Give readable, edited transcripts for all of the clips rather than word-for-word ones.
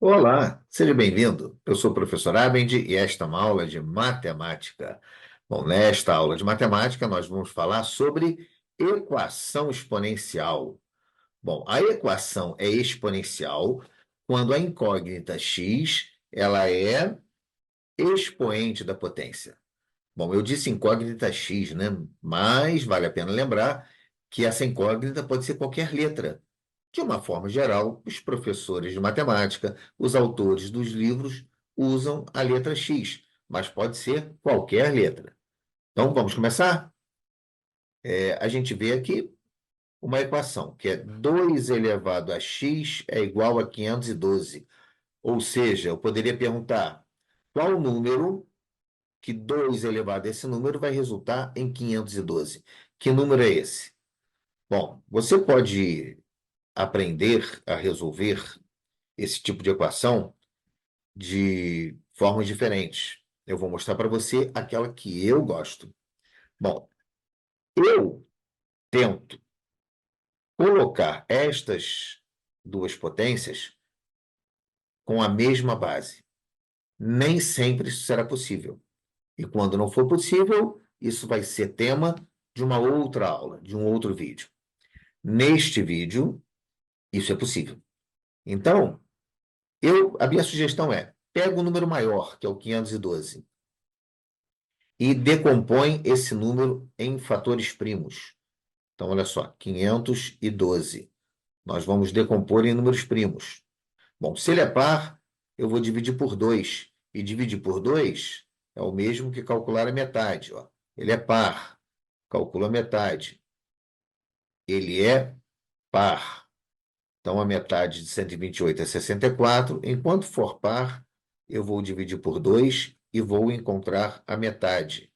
Olá, seja bem-vindo. Eu sou o professor Abendi e esta é uma aula de matemática. Bom, nesta aula de matemática, nós vamos falar sobre equação exponencial. Bom, a equação é exponencial quando a incógnita x ela é expoente da potência. Bom, eu disse incógnita x, né? Mas vale a pena lembrar que essa incógnita pode ser qualquer letra. De uma forma geral, os professores de matemática, os autores dos livros, usam a letra X, mas pode ser qualquer letra. Então, vamos começar? A gente vê aqui uma equação, que é 2 elevado a x é igual a 512. Ou seja, eu poderia perguntar qual número que 2 elevado a esse número vai resultar em 512. Que número é esse? Bom, você pode aprender a resolver esse tipo de equação de formas diferentes. Eu vou mostrar para você aquela que eu gosto. Bom, eu tento colocar estas duas potências com a mesma base. Nem sempre isso será possível. E quando não for possível, isso vai ser tema de uma outra aula, de um outro vídeo. Neste vídeo, isso é possível. Então, a minha sugestão é: pega o número maior, que é o 512, e decompõe esse número em fatores primos. Então, olha só, 512. Nós vamos decompor em números primos. Bom, se ele é par, eu vou dividir por 2. E dividir por 2 é o mesmo que calcular a metade. Ó. Ele é par. Calcula a metade. Ele é par. Então, a metade de 128 é 64. Enquanto for par, eu vou dividir por 2 e vou encontrar a metade.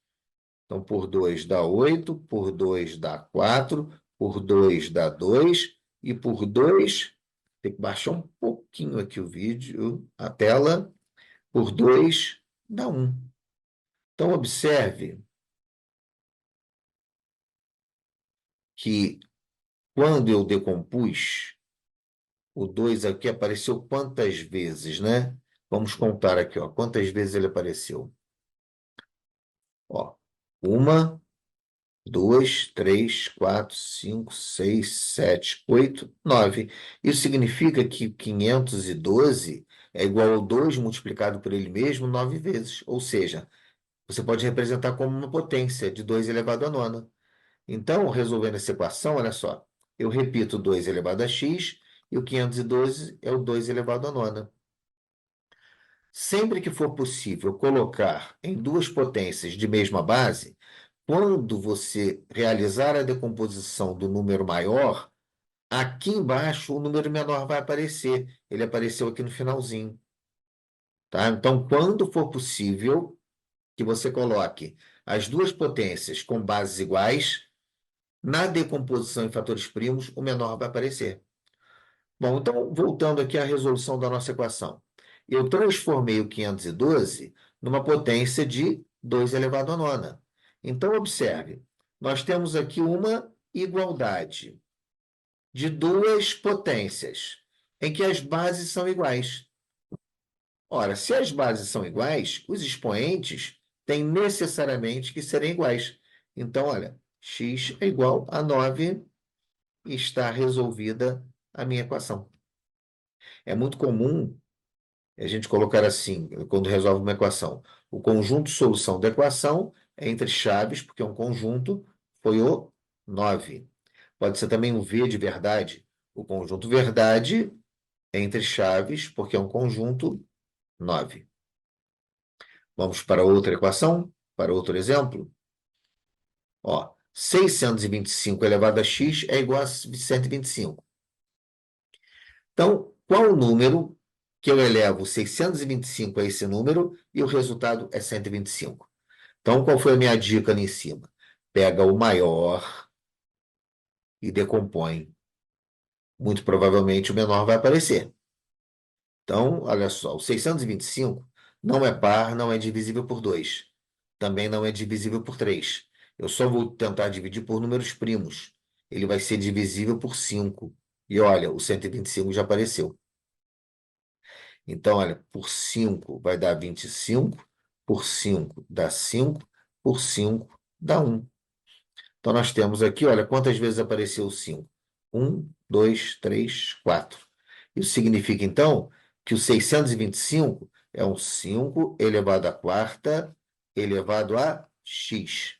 Então, por 2 dá 8, por 2 dá 4, por 2 dá 2, e por 2, tem que baixar um pouquinho aqui o vídeo, a tela, por 2 dá 1. Então, observe que quando eu decompus, o 2 aqui apareceu quantas vezes, né? Vamos contar aqui, ó, quantas vezes ele apareceu. Ó, uma, 2, 3, 4, 5, 6, 7, 8, 9. Isso significa que 512 é igual ao 2 multiplicado por ele mesmo 9 vezes. Ou seja, você pode representar como uma potência de 2 elevado a nona. Então, resolvendo essa equação, olha só. Eu repito 2 elevado a x e o 512 é o 2 elevado a nona. Sempre que for possível colocar em duas potências de mesma base, quando você realizar a decomposição do número maior, aqui embaixo o número menor vai aparecer. Ele apareceu aqui no finalzinho, tá? Então, quando for possível que você coloque as duas potências com bases iguais, na decomposição em fatores primos, o menor vai aparecer. Bom, então, voltando aqui à resolução da nossa equação. Eu transformei o 512 numa potência de 2 elevado a nona. Então, observe, nós temos aqui uma igualdade de duas potências, em que as bases são iguais. Ora, se as bases são iguais, os expoentes têm necessariamente que serem iguais. Então, olha, x é igual a 9 e está resolvida a minha equação. É muito comum a gente colocar assim, quando resolve uma equação. O conjunto de solução da equação é entre chaves, porque é um conjunto, foi o 9. Pode ser também um V de verdade. O conjunto verdade é entre chaves, porque é um conjunto 9. Vamos para outra equação, para outro exemplo. Ó, 625 elevado a x é igual a 125. Então, qual o número que eu elevo 625 a esse número e o resultado é 125? Então, qual foi a minha dica ali em cima? Pega o maior e decompõe. Muito provavelmente o menor vai aparecer. Então, olha só, o 625 não é par, não é divisível por 2. Também não é divisível por 3. Eu só vou tentar dividir por números primos. Ele vai ser divisível por 5. E olha, o 125 já apareceu. Então, olha, por 5 vai dar 25, por 5 dá 5, por 5 dá 1. Então, nós temos aqui, olha, quantas vezes apareceu o 5? 1, 2, 3, 4. Isso significa, então, que o 625 é um 5 elevado à quarta elevado a x.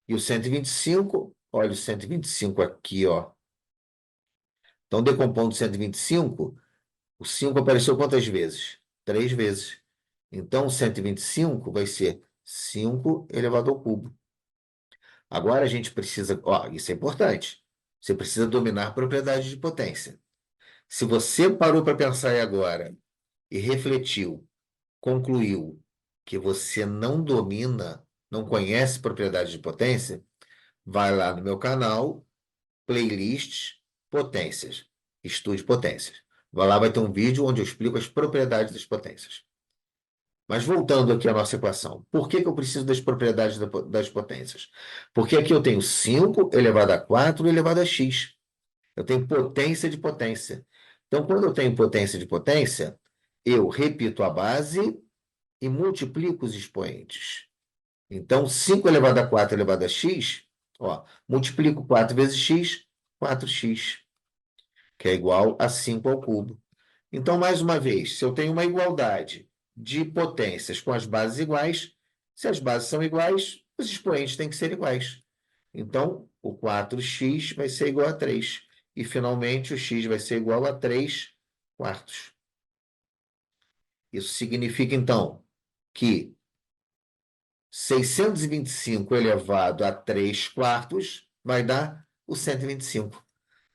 E o 125, olha o 125 aqui, ó. Então, decompondo 125, o 5 apareceu quantas vezes? 3 vezes. Então, 125 vai ser 5 elevado ao cubo. Agora a gente precisa, ó, isso é importante. Você precisa dominar propriedades de potência. Se você parou para pensar aí agora e refletiu, concluiu que você não domina, não conhece propriedades de potência, vai lá no meu canal, playlists, potências, estude potências. Vai lá, vai ter um vídeo onde eu explico as propriedades das potências. Mas voltando aqui à nossa equação, por que que eu preciso das propriedades das potências? Porque aqui eu tenho 5 elevado a 4 elevado a x. Eu tenho potência de potência. Então, quando eu tenho potência de potência, eu repito a base e multiplico os expoentes. Então, 5 elevado a 4 elevado a x, ó, multiplico 4 vezes x, 4x, que é igual a 5 ao cubo. Então, mais uma vez, se eu tenho uma igualdade de potências com as bases iguais, se as bases são iguais, os expoentes têm que ser iguais. Então, o 4x vai ser igual a 3. E, finalmente, o x vai ser igual a 3 quartos. Isso significa, então, que 625 elevado a 3 quartos vai dar o 125.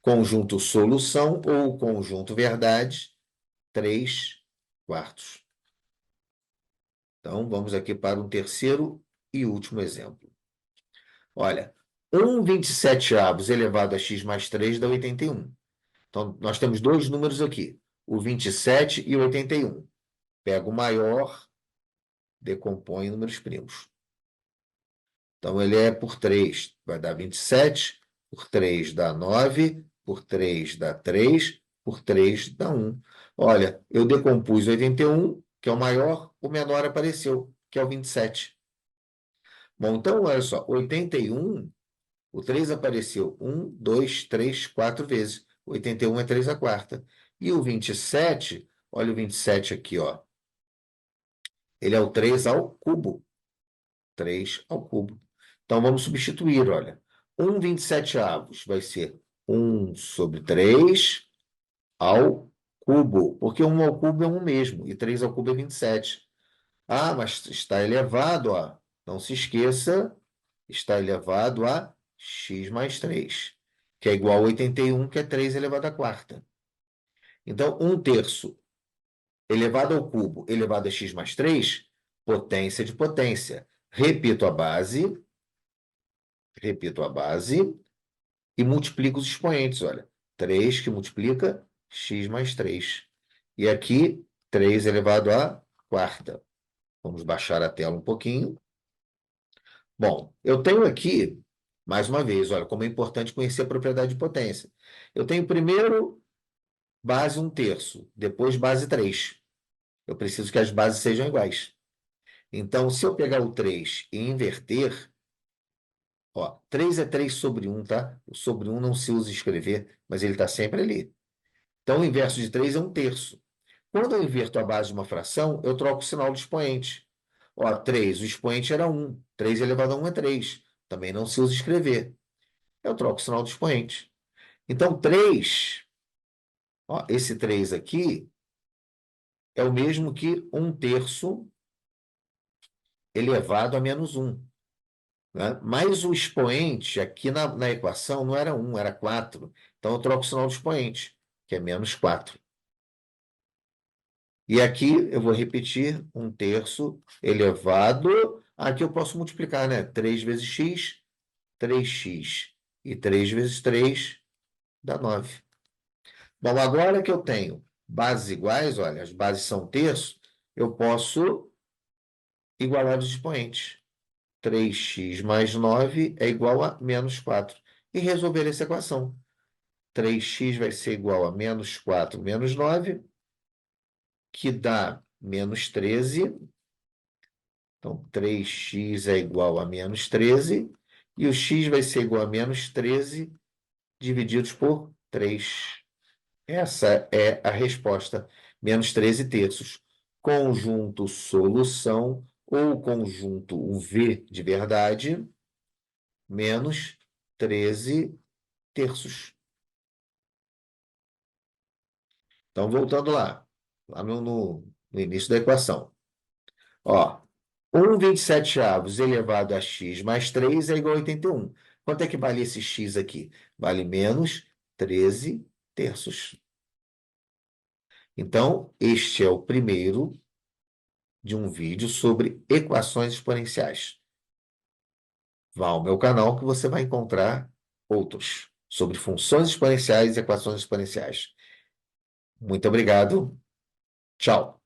Conjunto solução ou conjunto verdade, 3 quartos. Então, vamos aqui para um terceiro e último exemplo. Olha, 1,27 avos elevado a x mais 3 dá 81. Então, nós temos dois números aqui, o 27 e o 81. Pega o maior, decompõe em números primos. Então, ele é por 3, vai dar 27, por 3 dá 9, por 3 dá 3, por 3 dá 1. Olha, eu decompus 81, que é o maior, o menor apareceu, que é o 27. Bom, então, olha só, 81, o 3 apareceu 1, 2, 3, 4 vezes. 81 é 3 a quarta. E o 27, olha o 27 aqui, ó. Ele é o 3 ao cubo. 3 ao cubo. Então, vamos substituir, olha. 1,27 avos vai ser 1 sobre 3 ao cubo, porque 1 ao cubo é 1 mesmo, e 3 ao cubo é 27. Ah, mas está elevado a... Não se esqueça, está elevado a x mais 3, que é igual a 81, que é 3 elevado à quarta. Então, 1/3 elevado ao cubo elevado a x mais 3, potência de potência. Repito a base e multiplico os expoentes, olha. 3 que multiplica x mais 3. E aqui, 3 elevado à quarta. Vamos baixar a tela um pouquinho. Bom, eu tenho aqui, mais uma vez, olha, como é importante conhecer a propriedade de potência. Eu tenho primeiro base 1/3, depois base 3. Eu preciso que as bases sejam iguais. Então, se eu pegar o 3 e inverter, ó, 3 é 3 sobre 1, tá? O sobre 1 não se usa escrever, mas ele está sempre ali. Então, o inverso de 3 é 1/3. Quando eu inverto a base de uma fração, eu troco o sinal do expoente. Ó, 3, o expoente era 1. 3 elevado a 1 é 3. Também não se usa escrever. Eu troco o sinal do expoente. Então, 3, ó, esse 3 aqui é o mesmo que 1/3 elevado a menos 1. Né? Mas o expoente aqui na equação não era 1, era 4. Então, eu troco o sinal do expoente, que é menos 4. E aqui eu vou repetir 1/3 elevado. Aqui eu posso multiplicar, né? 3 vezes x, 3x. E 3 vezes 3 dá 9. Bom, agora que eu tenho bases iguais, olha, as bases são terço, eu posso igualar os expoentes. 3x mais 9 é igual a menos 4. E resolver essa equação. 3x vai ser igual a menos 4 menos 9. que dá menos 13. Então, 3x é igual a menos 13. E o x vai ser igual a menos 13 divididos por 3. Essa é a resposta. Menos 13 terços. Conjunto solução ou conjunto V de verdade, menos 13 terços. Então, voltando lá no início da equação. Ó, 1,27 avos elevado a x mais 3 é igual a 81. Quanto é que vale esse x aqui? Vale menos 13 terços. Então, este é o primeiro de um vídeo sobre equações exponenciais. Vá ao meu canal que você vai encontrar outros sobre funções exponenciais e equações exponenciais. Muito obrigado. Tchau.